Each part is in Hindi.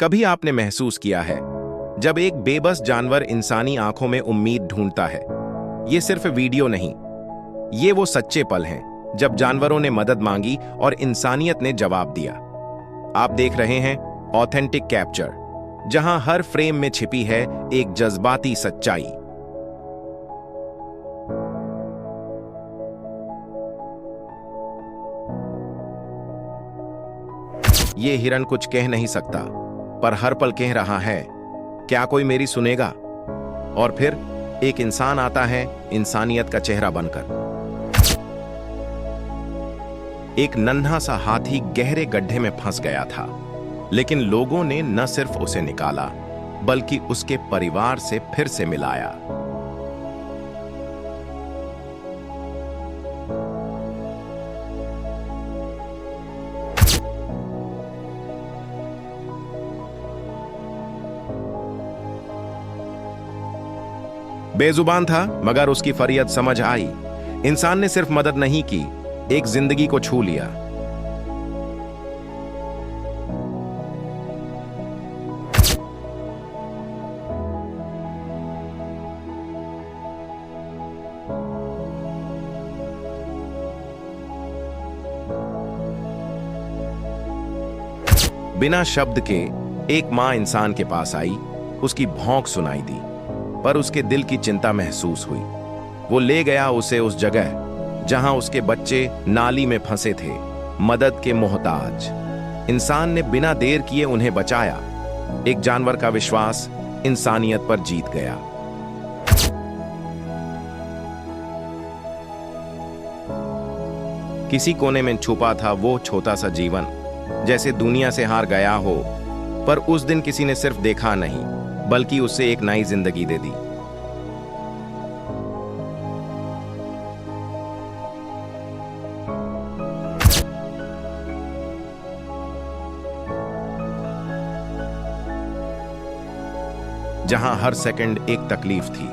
कभी आपने महसूस किया है जब एक बेबस जानवर इंसानी आंखों में उम्मीद ढूंढता है? ये सिर्फ वीडियो नहीं, ये वो सच्चे पल हैं जब जानवरों ने मदद मांगी और इंसानियत ने जवाब दिया। आप देख रहे हैं ऑथेंटिक कैप्चर, जहां हर फ्रेम में छिपी है एक जज्बाती सच्चाई। ये हिरन कुछ कह नहीं सकता, पर हर पल कह रहा है, क्या कोई मेरी सुनेगा? और फिर एक इंसान आता है इंसानियत का चेहरा बनकर। एक नन्हा सा हाथी गहरे गड्ढे में फंस गया था, लेकिन लोगों ने न सिर्फ उसे निकाला, बल्कि उसके परिवार से फिर से मिलाया। बेजुबान था, मगर उसकी फरियाद समझ आई। इंसान ने सिर्फ मदद नहीं की, एक जिंदगी को छू लिया। बिना शब्द के एक मां इंसान के पास आई, उसकी भौंक सुनाई दी, पर उसके दिल की चिंता महसूस हुई। वो ले गया उसे उस जगह जहां उसके बच्चे नाली में फंसे थे, मदद के मोहताज। इंसान ने बिना देर किए उन्हें बचाया। एक जानवर का विश्वास इंसानियत पर जीत गया। किसी कोने में छुपा था वो छोटा सा जीवन, जैसे दुनिया से हार गया हो, पर उस दिन किसी ने सिर्फ देखा नहीं, बल्कि उसे एक नई जिंदगी दे दी। जहां हर सेकंड एक तकलीफ थी,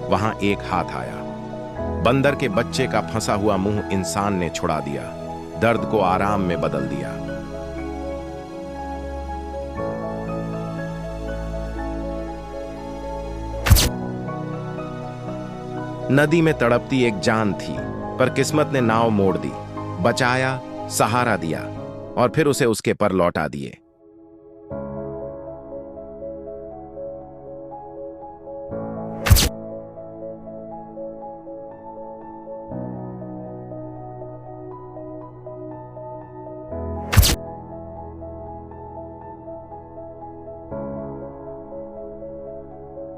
वहां एक हाथ आया। बंदर के बच्चे का फंसा हुआ मुंह इंसान ने छुड़ा दिया, दर्द को आराम में बदल दिया। नदी में तड़पती एक जान थी, पर किस्मत ने नाव मोड़ दी, बचाया, सहारा दिया और फिर उसे उसके पर लौटा दिए।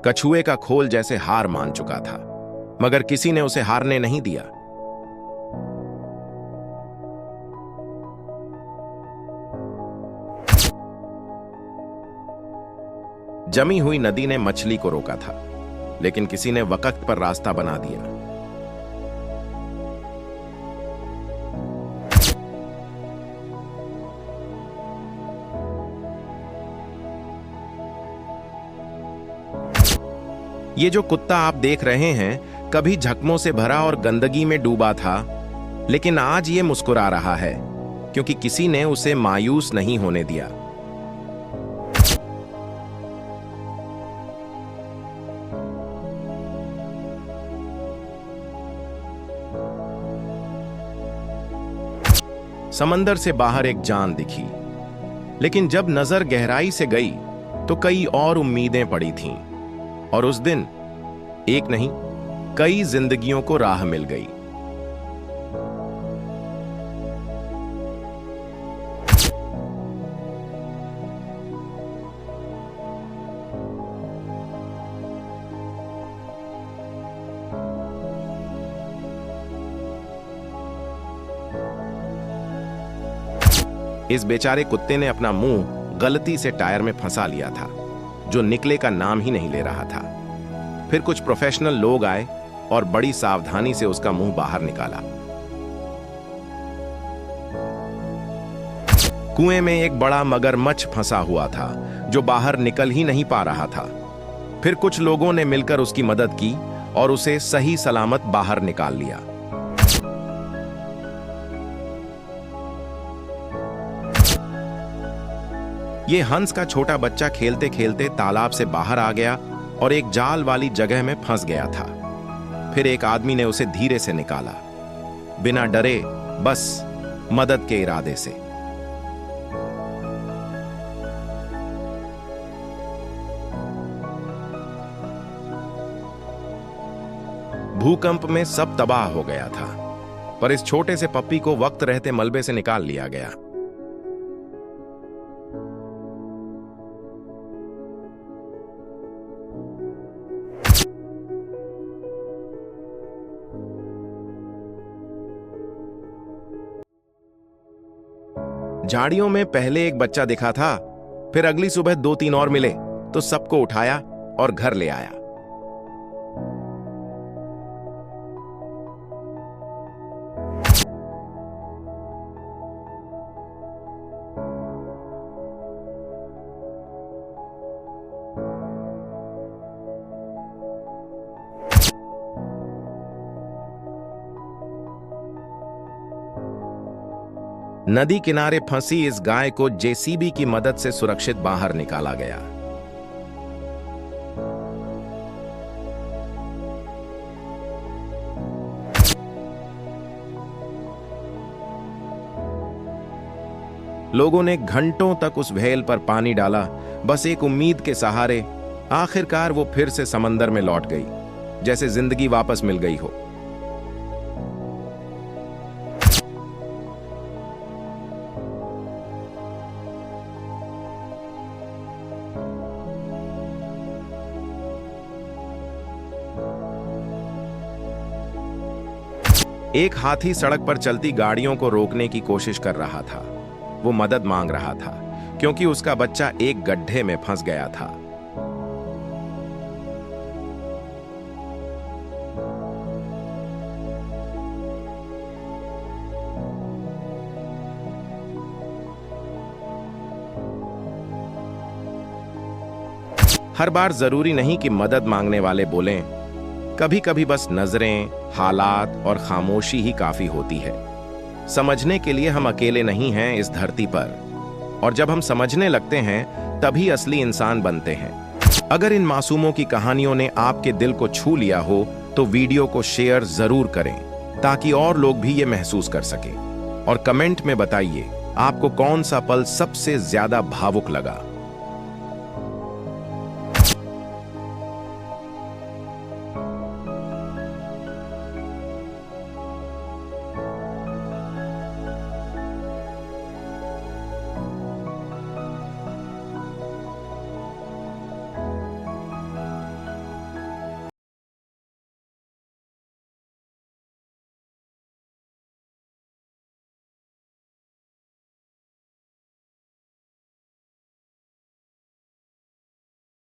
कछुए का खोल जैसे हार मान चुका था, मगर किसी ने उसे हारने नहीं दिया। जमी हुई नदी ने मछली को रोका था, लेकिन किसी ने वक्त पर रास्ता बना दिया। ये जो कुत्ता आप देख रहे हैं, कभी जख्मों से भरा और गंदगी में डूबा था, लेकिन आज ये मुस्कुरा रहा है, क्योंकि किसी ने उसे मायूस नहीं होने दिया। समंदर से बाहर एक जान दिखी, लेकिन जब नजर गहराई से गई तो कई और उम्मीदें पड़ी थीं। और उस दिन एक नहीं, कई जिंदगियों को राह मिल गई। इस बेचारे कुत्ते ने अपना मुंह गलती से टायर में फंसा लिया था, जो निकले का नाम ही नहीं ले रहा था। फिर कुछ प्रोफेशनल लोग आए और बड़ी सावधानी से उसका मुंह बाहर निकाला। कुएं में एक बड़ा मगरमच्छ फंसा हुआ था, जो बाहर निकल ही नहीं पा रहा था। फिर कुछ लोगों ने मिलकर उसकी मदद की और उसे सही सलामत बाहर निकाल लिया। ये हंस का छोटा बच्चा खेलते खेलते तालाब से बाहर आ गया और एक जाल वाली जगह में फंस गया था। फिर एक आदमी ने उसे धीरे से निकाला, बिना डरे, बस मदद के इरादे से। भूकंप में सब तबाह हो गया था, पर इस छोटे से पप्पी को वक्त रहते मलबे से निकाल लिया गया। झाड़ियों में पहले एक बच्चा दिखा था, फिर अगली सुबह 2-3 और मिले तो सबको उठाया और घर ले आया। नदी किनारे फंसी इस गाय को जेसीबी की मदद से सुरक्षित बाहर निकाला गया। लोगों ने घंटों तक उस व्हेल पर पानी डाला, बस एक उम्मीद के सहारे। आखिरकार वो फिर से समंदर में लौट गई, जैसे जिंदगी वापस मिल गई हो। एक हाथी सड़क पर चलती गाड़ियों को रोकने की कोशिश कर रहा था। वो मदद मांग रहा था क्योंकि उसका बच्चा एक गड्ढे में फंस गया था। हर बार जरूरी नहीं कि मदद मांगने वाले बोलें, कभी कभी बस नजरें, हालात और खामोशी ही काफी होती है। समझने के लिए हम अकेले नहीं हैं इस धरती पर, और जब हम समझने लगते हैं तभी असली इंसान बनते हैं। अगर इन मासूमों की कहानियों ने आपके दिल को छू लिया हो तो वीडियो को शेयर जरूर करें ताकि और लोग भी ये महसूस कर सकें। और कमेंट में बताइए आपको कौन सा पल सबसे ज्यादा भावुक लगा।